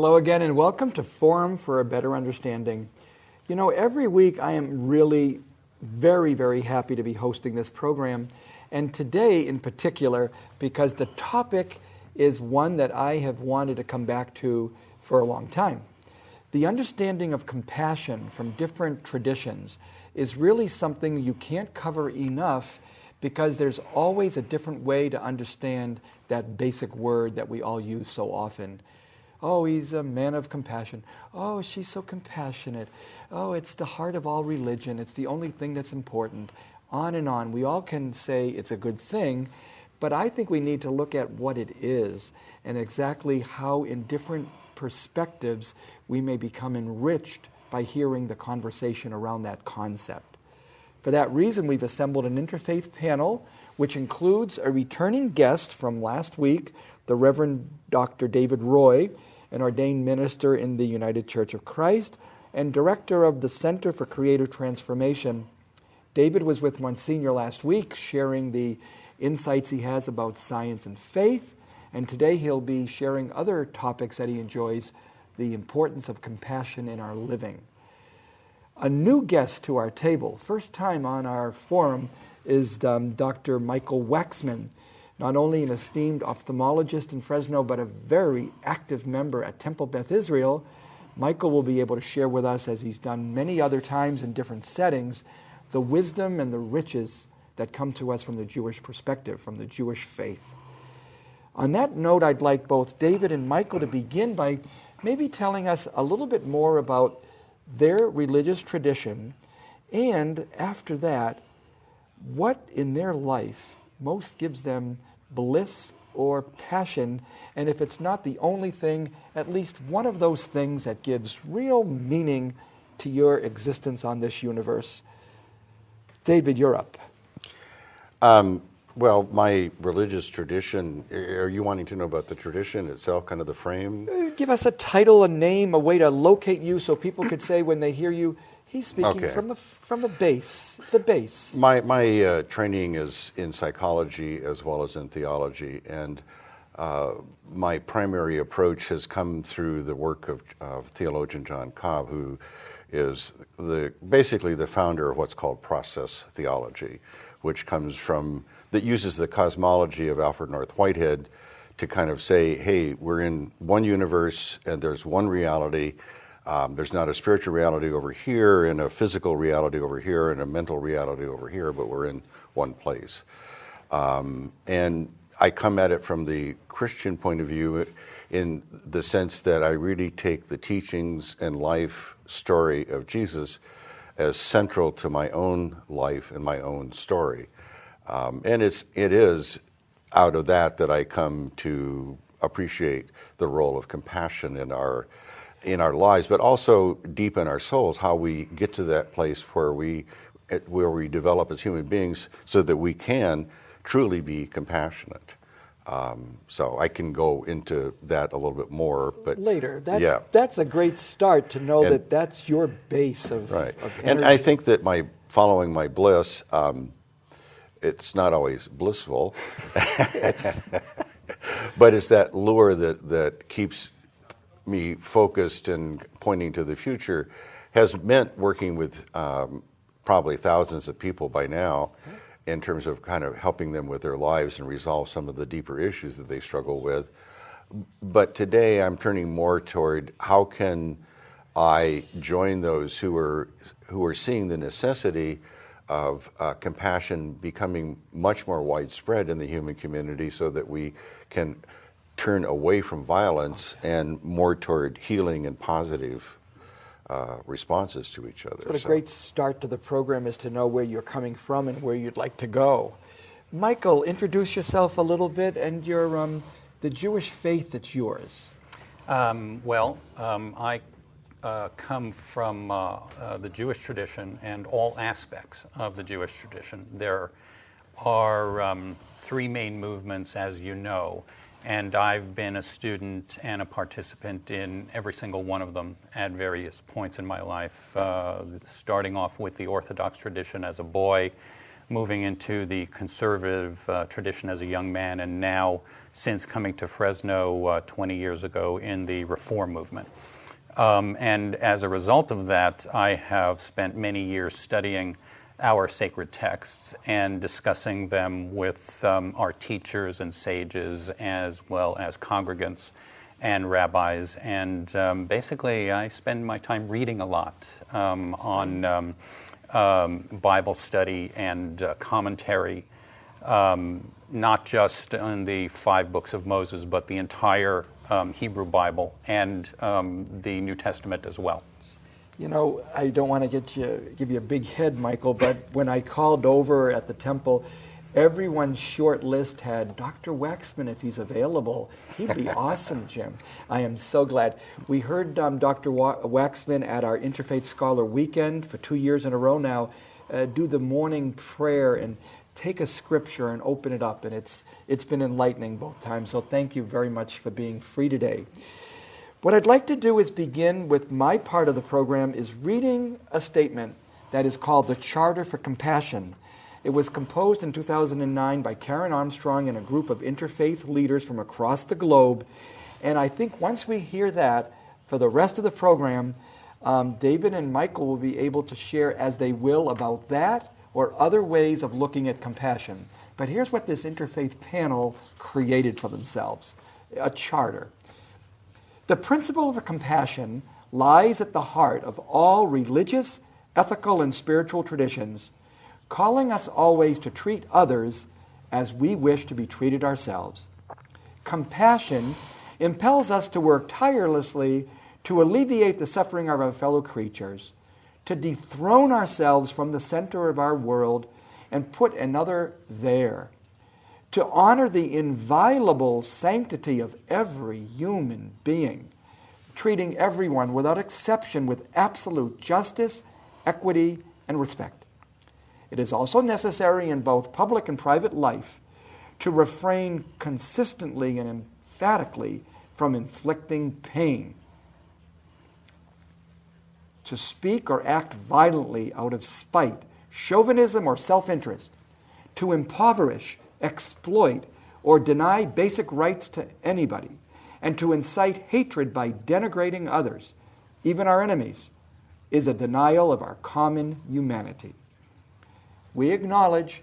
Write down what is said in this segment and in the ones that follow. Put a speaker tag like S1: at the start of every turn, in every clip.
S1: Hello again and welcome to Forum for a Better Understanding. You know, every week I am really very, very happy to be hosting this program, and today in particular because the topic is one that I have wanted to come back to for a long time. The understanding of compassion from different traditions is really something you can't cover enough because there's always a different way to understand that basic word that we all use so often. Oh, he's a man of compassion. Oh, she's so compassionate. Oh, it's the heart of all religion. It's the only thing that's important. On and on. We all can say it's a good thing, but I think we need to look at what it is and exactly how in different perspectives we may become enriched by hearing the conversation around that concept. For that reason, we've assembled an interfaith panel which includes a returning guest from last week, the Reverend Dr. David Roy, an ordained minister in the United Church of Christ and director of the Center for Creative Transformation. David was with Monsignor last week sharing the insights he has about science and faith, and today he'll be sharing other topics that he enjoys, the importance of compassion in our living. A new guest to our table, first time on our forum, is Dr. Michael Waxman, not only an esteemed ophthalmologist in Fresno, but a very active member at Temple Beth Israel. Michael will be able to share with us, as he's done many other times in different settings, the wisdom and the riches that come to us from the Jewish perspective, from the Jewish faith. On that note, I'd like both David and Michael to begin by maybe telling us a little bit more about their religious tradition, and after that, what in their life most gives them bliss or passion, and if it's not the only thing, at least one of those things that gives real meaning to your existence on this universe. David, you're up.
S2: Well, my religious tradition, are you wanting to know about the tradition itself, kind of the frame?
S1: Give us a title, a name, a way to locate you so people could say when they hear you, he's speaking from the base.
S2: My training is in psychology as well as in theology, and my primary approach has come through the work of theologian John Cobb, who is basically the founder of what's called process theology, which that uses the cosmology of Alfred North Whitehead to kind of say, hey, we're in one universe and there's one reality. There's not a spiritual reality over here and a physical reality over here and a mental reality over here, but we're in one place. And I come at it from the Christian point of view in the sense that I really take the teachings and life story of Jesus as central to my own life and my own story. And it is out of that I come to appreciate the role of compassion in our lives, but also deep in our souls, how we get to that place where we develop as human beings so that we can truly be compassionate. So I can go into that a little bit more, but
S1: later. That's a great start to know that's your base of
S2: right.
S1: Of
S2: and I think that following my bliss, it's not always blissful, but it's that lure that keeps me focused and pointing to the future, has meant working with probably thousands of people by now in terms of kind of helping them with their lives and resolve some of the deeper issues that they struggle with. But today I'm turning more toward how can I join those who are seeing the necessity of compassion becoming much more widespread in the human community so that we can turn away from violence and more toward healing and positive responses to each other.
S1: What a great start to the program is to know where you're coming from and where you'd like to go. Michael, introduce yourself a little bit and your the Jewish faith that's yours.
S3: I come from the Jewish tradition and all aspects of the Jewish tradition. There are three main movements, as you know, and I've been a student and a participant in every single one of them at various points in my life, starting off with the Orthodox tradition as a boy, moving into the conservative tradition as a young man, and now, since coming to Fresno 20 years ago, in the Reform movement. And as a result of that, I have spent many years studying our sacred texts and discussing them with our teachers and sages, as well as congregants and rabbis. And basically, I spend my time reading a lot on Bible study and commentary, not just on the 5 books of Moses, but the entire Hebrew Bible and the New Testament as well.
S1: You know, I don't want to give you a big head, Michael, but when I called over at the temple, everyone's short list had Dr. Waxman if he's available. He'd be awesome, Jim. I am so glad. We heard Dr. Waxman at our Interfaith Scholar Weekend for 2 years in a row now do the morning prayer and take a scripture and open it up, and it's been enlightening both times. So thank you very much for being free today. What I'd like to do is begin with my part of the program is reading a statement that is called the Charter for Compassion. It was composed in 2009 by Karen Armstrong and a group of interfaith leaders from across the globe. And I think once we hear that, for the rest of the program, David and Michael will be able to share as they will about that or other ways of looking at compassion. But here's what this interfaith panel created for themselves, a charter. The principle of compassion lies at the heart of all religious, ethical, and spiritual traditions, calling us always to treat others as we wish to be treated ourselves. Compassion impels us to work tirelessly to alleviate the suffering of our fellow creatures, to dethrone ourselves from the center of our world and put another there, to honor the inviolable sanctity of every human being, treating everyone without exception with absolute justice, equity, and respect. It is also necessary in both public and private life to refrain consistently and emphatically from inflicting pain, to speak or act violently out of spite, chauvinism, or self-interest, to impoverish, exploit, or deny basic rights to anybody, and to incite hatred by denigrating others, even our enemies, is a denial of our common humanity. We acknowledge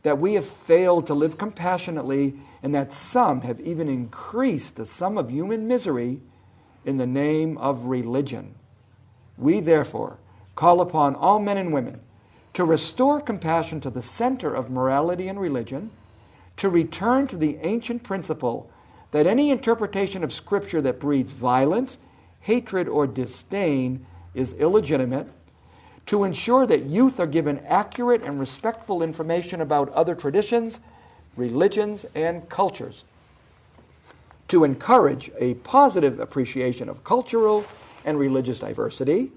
S1: that we have failed to live compassionately and that some have even increased the sum of human misery in the name of religion. We therefore call upon all men and women to restore compassion to the center of morality and religion, to return to the ancient principle that any interpretation of Scripture that breeds violence, hatred, or disdain is illegitimate, to ensure that youth are given accurate and respectful information about other traditions, religions, and cultures, to encourage a positive appreciation of cultural and religious diversity,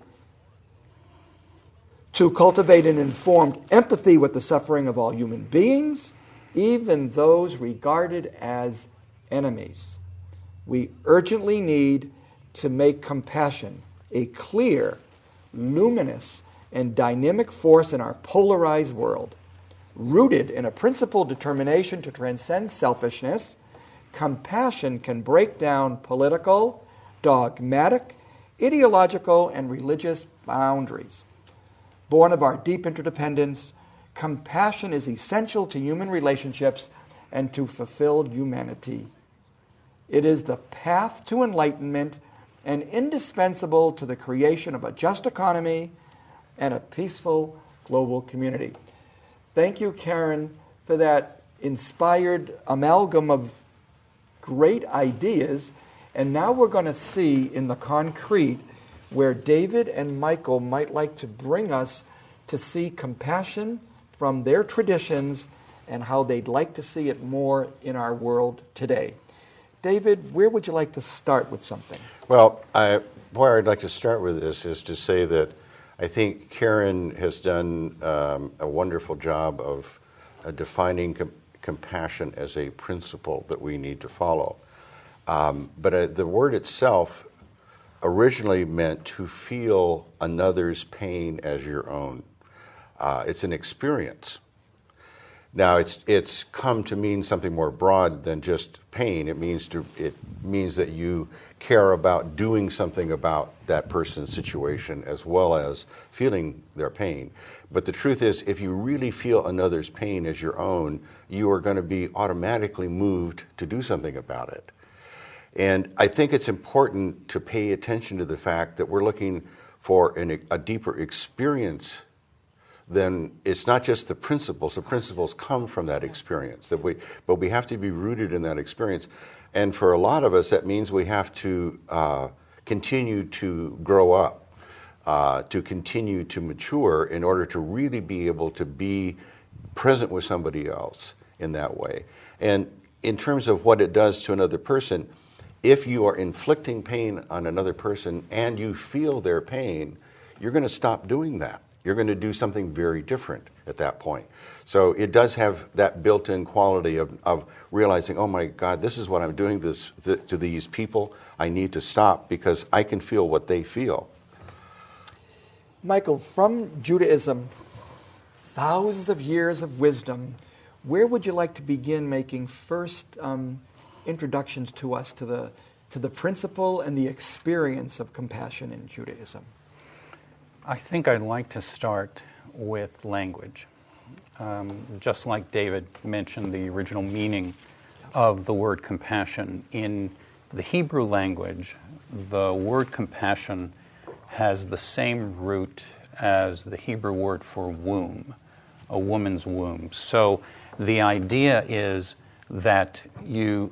S1: to cultivate an informed empathy with the suffering of all human beings, even those regarded as enemies. We urgently need to make compassion a clear, luminous, and dynamic force in our polarized world. Rooted in a principled determination to transcend selfishness, compassion can break down political, dogmatic, ideological, and religious boundaries. Born of our deep interdependence, compassion is essential to human relationships and to fulfilled humanity. It is the path to enlightenment and indispensable to the creation of a just economy and a peaceful global community. Thank you, Karen, for that inspired amalgam of great ideas. And now we're going to see in the concrete where David and Michael might like to bring us to see compassion from their traditions and how they'd like to see it more in our world today. David, where would you like to start with something?
S2: Well, where I'd like to start with this is to say that I think Karen has done a wonderful job of defining compassion as a principle that we need to follow. But the word itself originally meant to feel another's pain as your own. It's an experience. Now, it's come to mean something more broad than just pain. It means that you care about doing something about that person's situation as well as feeling their pain. But the truth is, if you really feel another's pain as your own, you are going to be automatically moved to do something about it. And I think it's important to pay attention to the fact that we're looking for a deeper experience. Then it's not just the principles. The principles come from that experience. But we have to be rooted in that experience. And for a lot of us, that means we have to continue to grow up, to continue to mature in order to really be able to be present with somebody else in that way. And in terms of what it does to another person, if you are inflicting pain on another person and you feel their pain, you're going to stop doing that. You're going to do something very different at that point. So it does have that built-in quality of realizing, oh my God, this is what I'm doing to these people. I need to stop because I can feel what they feel.
S1: Michael, from Judaism, thousands of years of wisdom, where would you like to begin making first introductions to us to the principle and the experience of compassion in Judaism?
S3: I think I'd like to start with language. Just like David mentioned the original meaning of the word compassion, in the Hebrew language, the word compassion has the same root as the Hebrew word for womb, a woman's womb. So the idea is that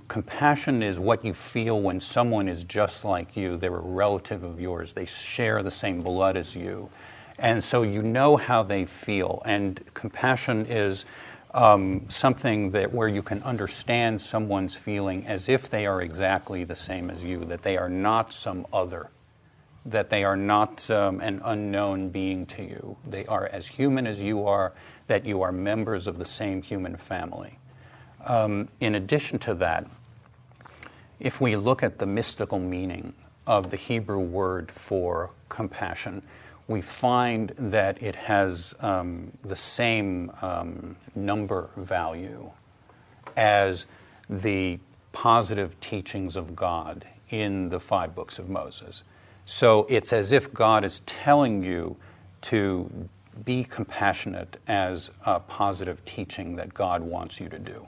S3: compassion is what you feel when someone is just like you. They're a relative of yours. They share the same blood as you. And so you know how they feel. And compassion is something where you can understand someone's feeling as if they are exactly the same as you, that they are not some other, that they are not an unknown being to you. They are as human as you are, that you are members of the same human family. In addition to that, if we look at the mystical meaning of the Hebrew word for compassion, we find that it has the same number value as the positive teachings of God in the 5 books of Moses. So it's as if God is telling you to be compassionate as a positive teaching that God wants you to do.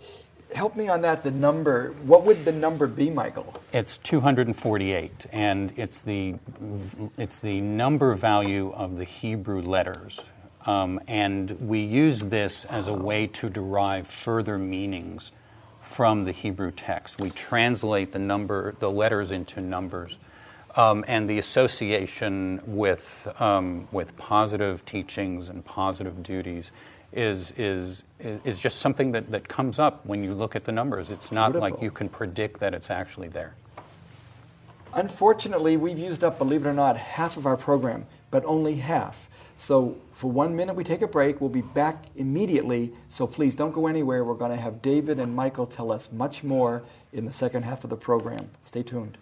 S1: Help me on that, the number. What would the number be, Michael?
S3: It's 248, and it's the number value of the Hebrew letters. And we use this as a way to derive further meanings from the Hebrew text. We translate the letters into numbers. And the association with positive teachings and positive duties is just something that comes up when you look at the numbers. It's not
S1: beautiful.
S3: like you can predict that it's actually there.
S1: Unfortunately, we've used up, believe it or not, half of our program, but only half. So for 1 minute, we take a break. We'll be back immediately, so please don't go anywhere. We're going to have David and Michael tell us much more in the second half of the program. Stay tuned.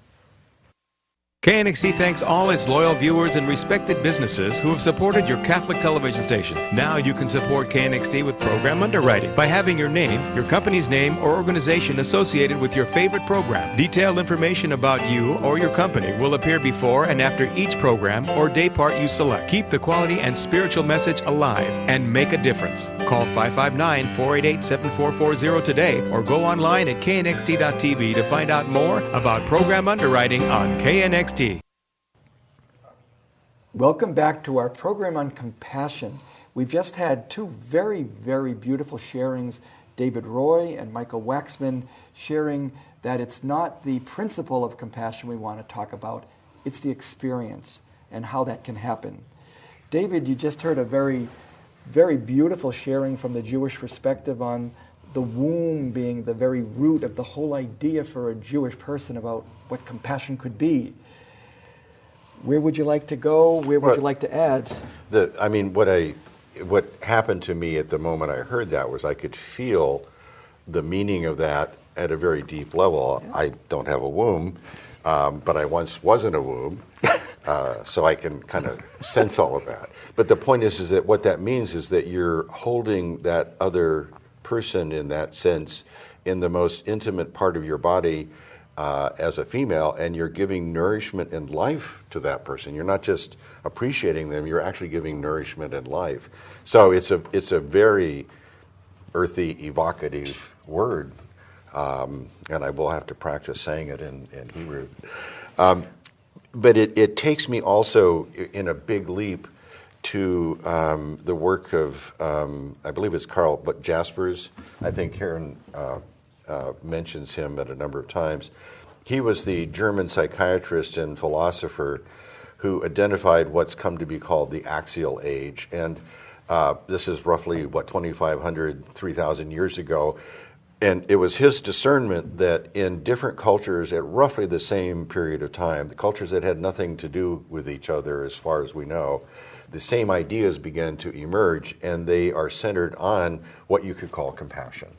S4: KNXT thanks all its loyal viewers and respected businesses who have supported your Catholic television station. Now you can support KNXT with program underwriting by having your name, your company's name, or organization associated with your favorite program. Detailed information about you or your company will appear before and after each program or day part you select. Keep the quality and spiritual message alive and make a difference. Call 559-488-7440 today or go online at knxt.tv to find out more about program underwriting on KNXT.
S1: Welcome back to our program on compassion. We've just had 2 very, very beautiful sharings, David Roy and Michael Waxman, sharing that it's not the principle of compassion we want to talk about, it's the experience and how that can happen. David, you just heard a very, very beautiful sharing from the Jewish perspective on the womb being the very root of the whole idea for a Jewish person about what compassion could be. Where would you like to go? Where would you like to add?
S2: What happened to me at the moment I heard that was I could feel the meaning of that at a very deep level. Yeah. I don't have a womb, but I once was in a womb, so I can kind of sense all of that. But the point is that what that means is that you're holding that other person in that sense, in the most intimate part of your body as a female, and you're giving nourishment and life to that person. You're not just appreciating them, you're actually giving nourishment and life. So it's a very earthy, evocative word, and I will have to practice saying it in Hebrew. But it takes me also in a big leap to the work of, I believe it's Karl Jaspers. I think Karen mentions him at a number of times. He was the German psychiatrist and philosopher who identified what's come to be called the axial age. And this is roughly, 2,500, 3,000 years ago. And it was his discernment that in different cultures at roughly the same period of time, the cultures that had nothing to do with each other as far as we know, the same ideas began to emerge, and they are centered on what you could call compassion.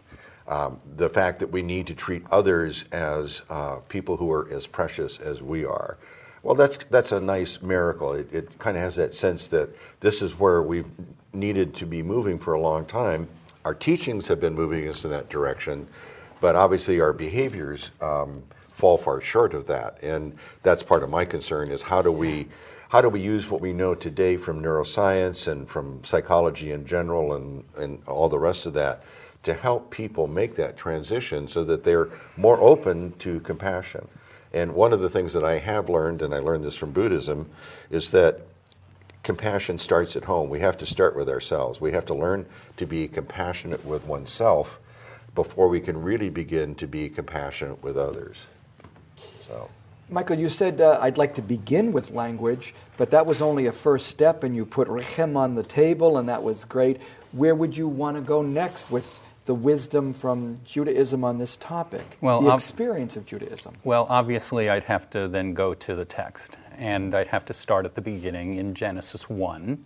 S2: The fact that we need to treat others as people who are as precious as we are. Well, that's a nice miracle. It kind of has that sense that this is where we've needed to be moving for a long time. Our teachings have been moving us in that direction, but obviously our behaviors fall far short of that. And that's part of my concern is how do we use what we know today from neuroscience and from psychology in general and all the rest of that to help people make that transition so that they're more open to compassion. And one of the things that I have learned, and I learned this from Buddhism, is that compassion starts at home. We have to start with ourselves. We have to learn to be compassionate with oneself before we can really begin to be compassionate with others. So,
S1: Michael, you said I'd like to begin with language, but that was only a first step, and you put Rechem on the table, and that was great. Where would you want to go next with the wisdom from Judaism on this topic, the experience of Judaism?
S3: Well, obviously, I'd have to then go to the text, and I'd have to start at the beginning in Genesis 1.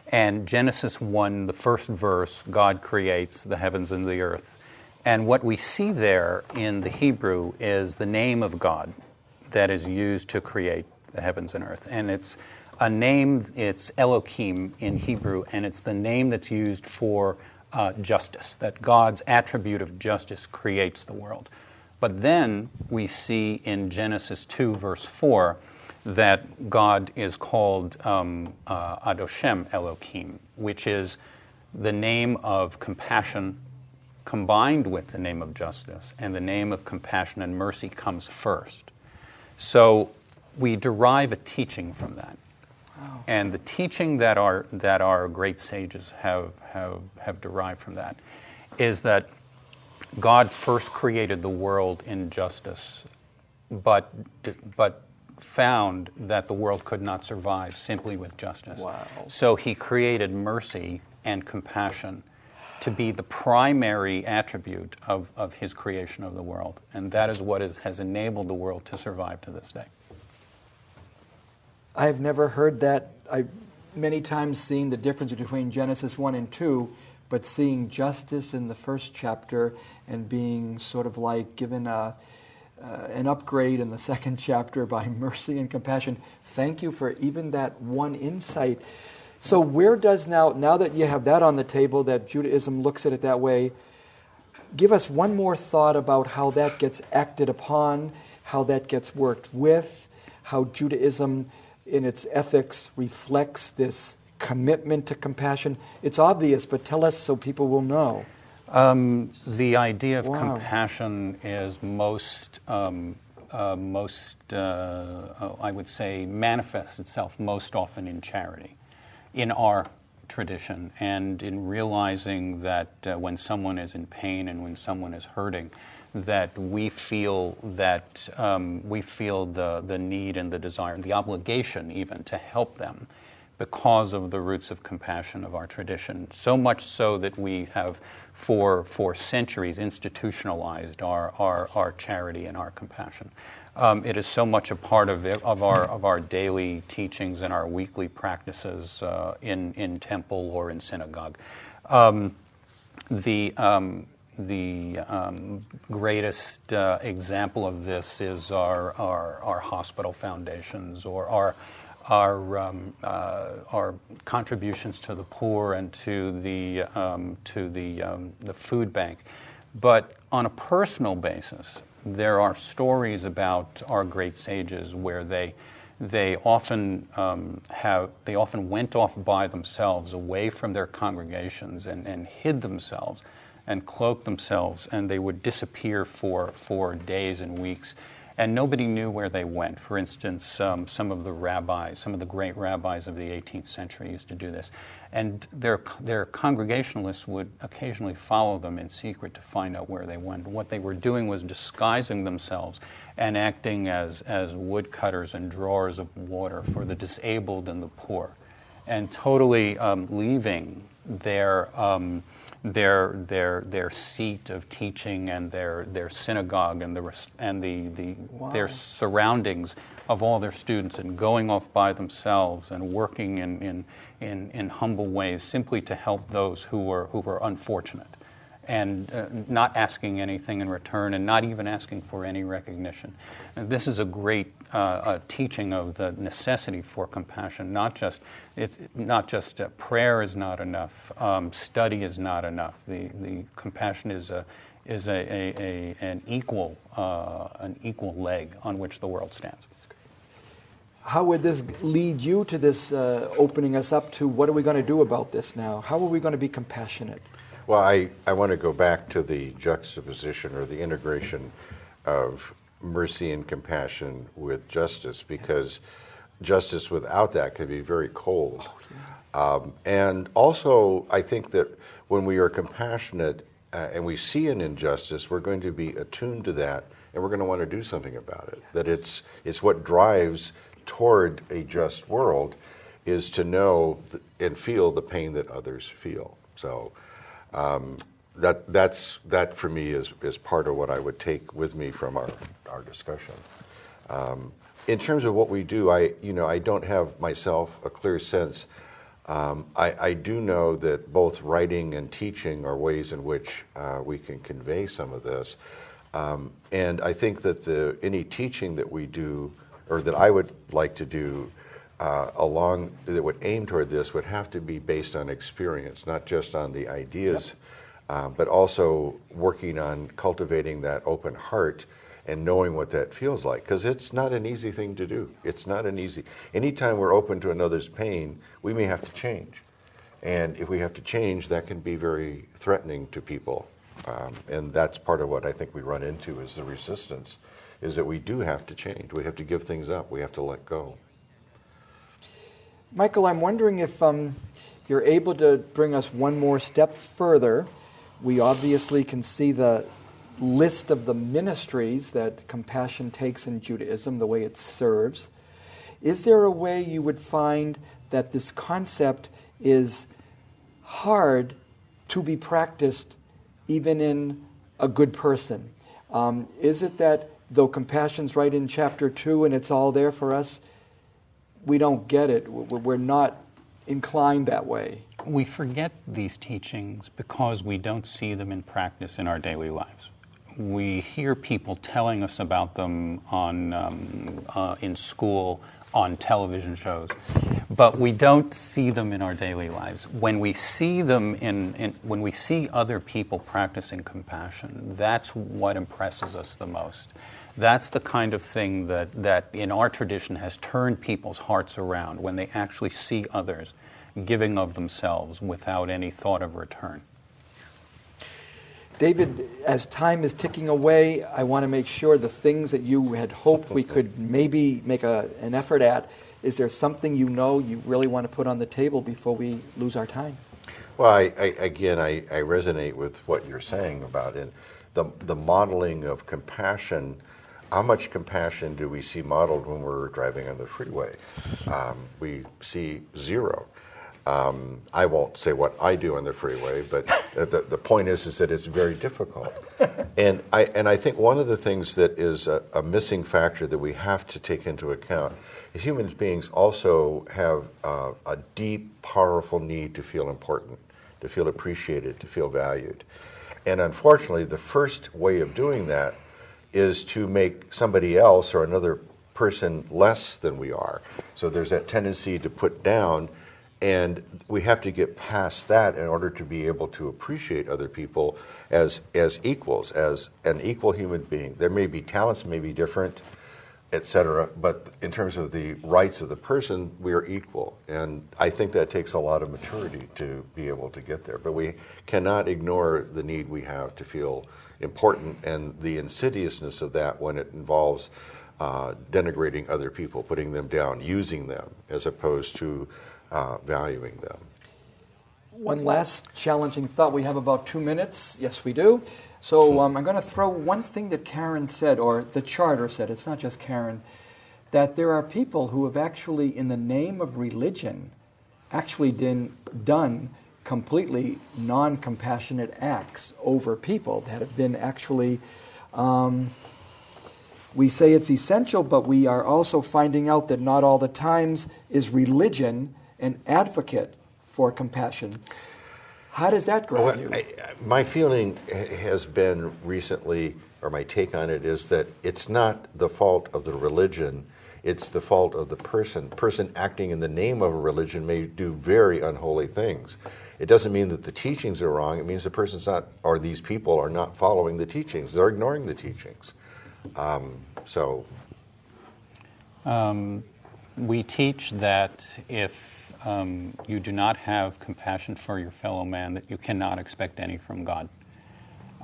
S3: And Genesis 1, the first verse, God creates the heavens and the earth. And what we see there in the Hebrew is the name of God that is used to create the heavens and earth. And it's a name, it's Elohim in Hebrew, and it's the name that's used for justice, that God's attribute of justice creates the world. But then we see in Genesis 2, verse 4, that God is called Adoshem Elohim, which is the name of compassion combined with the name of justice, and the name of compassion and mercy comes first. So we derive a teaching from that. Wow. And the teaching that our great sages have derived from that is that God first created the world in justice, but found that the world could not survive simply with justice.
S1: Wow.
S3: So he created mercy and compassion to be the primary attribute of his creation of the world. And that is what has enabled the world to survive to this day.
S1: I've never heard that. I've many times seen the difference between Genesis 1 and 2, but seeing justice in the first chapter and being sort of like given an upgrade in the second chapter by mercy and compassion. Thank you for even that one insight. So where does now that you have that on the table, that Judaism looks at it that way, give us one more thought about how that gets acted upon, how that gets worked with, how Judaism in its ethics reflects this commitment to compassion. It's obvious, but tell us so people will know.
S3: The idea of compassion is most, I would say, manifests itself most often in charity, in our tradition, and in realizing that when someone is in pain and when someone is hurting, that we feel the need and the desire, and the obligation even to help them, because of the roots of compassion of our tradition. So much so that we have, for centuries, institutionalized our charity and our compassion. It is so much a part of our daily teachings and our weekly practices in temple or in synagogue. The greatest example of this is our hospital foundations or our contributions to the poor and to the food bank. But on a personal basis, there are stories about our great sages where they often went off by themselves away from their congregations and hid themselves and cloaked themselves, and they would disappear for days and weeks, and nobody knew where they went. For instance, some of the great rabbis of the 18th century used to do this, and their congregationalists would occasionally follow them in secret to find out where they went. What they were doing was disguising themselves and acting as woodcutters and drawers of water for the disabled and the poor, and totally leaving their seat of teaching and their synagogue and
S1: Wow.
S3: their surroundings of all their students, and going off by themselves and working in humble ways simply to help those who were unfortunate, and not asking anything in return, and not even asking for any recognition. And this is a great teaching of the necessity for compassion. Not just prayer is not enough. Study is not enough. The compassion is an equal leg on which the world stands.
S1: How would this lead you to this opening us up to what are we going to do about this now? How are we going to be compassionate?
S2: Well, I want to go back to the juxtaposition or the integration of mercy and compassion with justice, because justice without that could be very cold. And also, I think that when we are compassionate and we see an injustice, we're going to be attuned to that, and we're going to want to do something about it. That it's what drives toward a just world is to know and feel the pain that others feel. So that for me is part of what I would take with me from our discussion. In terms of what we do, I don't have myself a clear sense. I do know that both writing and teaching are ways in which we can convey some of this. And I think that any teaching that we do, or that I would like to do that would aim toward this, would have to be based on experience, not just on the ideas, but also working on cultivating that open heart and knowing what that feels like. Because it's not an easy thing to do. It's not an easy. Anytime we're open to another's pain, we may have to change. And if we have to change, that can be very threatening to people. And that's part of what I think we run into is the resistance, is that we do have to change. We have to give things up. We have to let go.
S1: Michael, I'm wondering if you're able to bring us one more step further. We obviously can see the list of the ministries that compassion takes in Judaism, the way it serves. Is there a way you would find that this concept is hard to be practiced even in a good person? Is it that though compassion's right in chapter 2 and it's all there for us, we don't get it? We're not inclined that way.
S3: We forget these teachings because we don't see them in practice in our daily lives. We hear people telling us about them in school, on television shows, but we don't see them in our daily lives. When we see them when we see other people practicing compassion, that's what impresses us the most. That's the kind of thing that in our tradition has turned people's hearts around, when they actually see others giving of themselves without any thought of return.
S1: David, as time is ticking away, I want to make sure the things that you had hoped we could maybe make an effort at, is there something you really want to put on the table before we lose our time?
S2: Well, I resonate with what you're saying about it. The modeling of compassion. How much compassion do we see modeled when we're driving on the freeway? We see zero. I won't say what I do on the freeway, but the point is that it's very difficult. And I think one of the things that is a missing factor that we have to take into account is human beings also have a deep, powerful need to feel important, to feel appreciated, to feel valued. And unfortunately, the first way of doing that is to make somebody else or another person less than we are. So there's that tendency to put down, and we have to get past that in order to be able to appreciate other people as equals, as an equal human being. There may be talents, may be different, etc., but in terms of the rights of the person, we are equal. And I think that takes a lot of maturity to be able to get there. But we cannot ignore the need we have to feel important and the insidiousness of that when it involves denigrating other people, putting them down, using them, as opposed to valuing them.
S1: One last challenging thought. We have about 2 minutes. Yes, we do. So I'm going to throw one thing that Karen said, or the charter said, it's not just Karen, that there are people who have actually, in the name of religion, actually done completely non-compassionate acts over people that have been actually, we say it's essential, but we are also finding out that not all the times is religion an advocate for compassion. How does that grab you?
S2: My feeling has been recently, or my take on it, is that it's not the fault of the religion, it's the fault of the person. Person acting in the name of a religion may do very unholy things. It doesn't mean that the teachings are wrong, it means the person's not, or these people are not following the teachings. They're ignoring the teachings.
S3: We teach that if you do not have compassion for your fellow man, that you cannot expect any from God.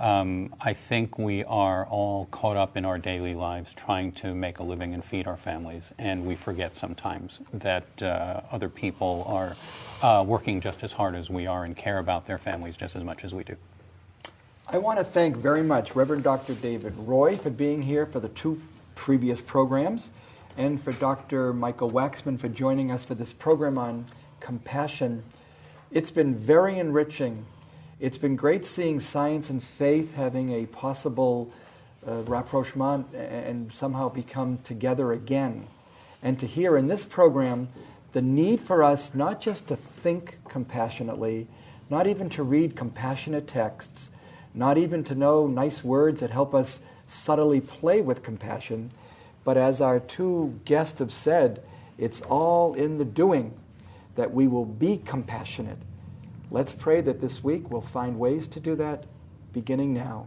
S3: I think we are all caught up in our daily lives trying to make a living and feed our families, and we forget sometimes that other people are working just as hard as we are and care about their families just as much as we do.
S1: I want to thank very much Reverend Dr. David Roy for being here for the 2 previous programs, and for Dr. Michael Waxman for joining us for this program on compassion. It's been very enriching. It's been great seeing science and faith having a possible rapprochement and somehow become together again. And to hear in this program the need for us not just to think compassionately, not even to read compassionate texts, not even to know nice words that help us subtly play with compassion, but as our 2 guests have said, it's all in the doing, that we will be compassionate. Let's pray that this week we'll find ways to do that beginning now.